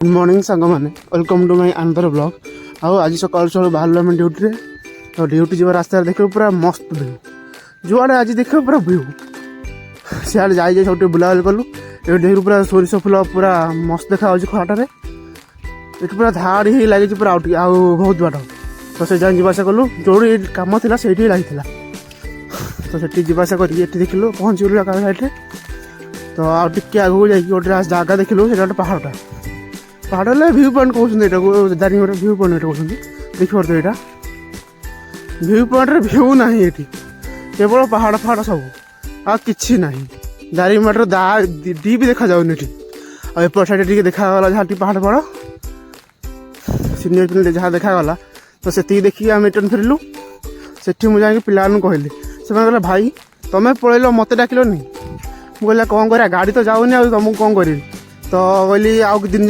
Good morning सांग मैंने welcome to my another blog. आओ आज सकाल सकाल बाहर आम ड्यूटी रे तो ड्यूटी जा रास्ता देख पूरा मस्त व्यू जुआड़े आज देख पूरा व्यू सियाड़े जाए सब बुलाबुली कलु ये देख पूरा सोरिष फुल पूरा मस्त देखा खराटे ये पूरा धाड़ी ही लगी पूरा आउ बहुत बाट तो से जाए जावासा कलु जो कम थी से लगी तो से जावासा कर देखिलु पहुँच गलु साइड तो आउ टे आगे जाकि गोटे जगह देखिलु से गोटे पहाड़टा पहाड़ व्यू पॉइंट कहते दारिंगबाड़ी व्यू पॉइंट कहते देखिए तो यहाँ व्यू पॉइंट व्यू ना ये केवल पहाड़ पहाड़ सब आ कि ना दारिंगबाड़ी डी भी देखा जाऊनी आ एपट साइड टी देखागला जहाँ पहाड़ पहाड़ सीनियर पिले जहाँ देखागला तो से देखिए आम रिटर्न फेरलु से मुझे पिला कहली से कहला भाई तुम्हें पलैल मत डाकिलनि मुझे कौन करा गाड़ी तो जाऊनी आ तुमको कौन करी तो कहली आउ दिन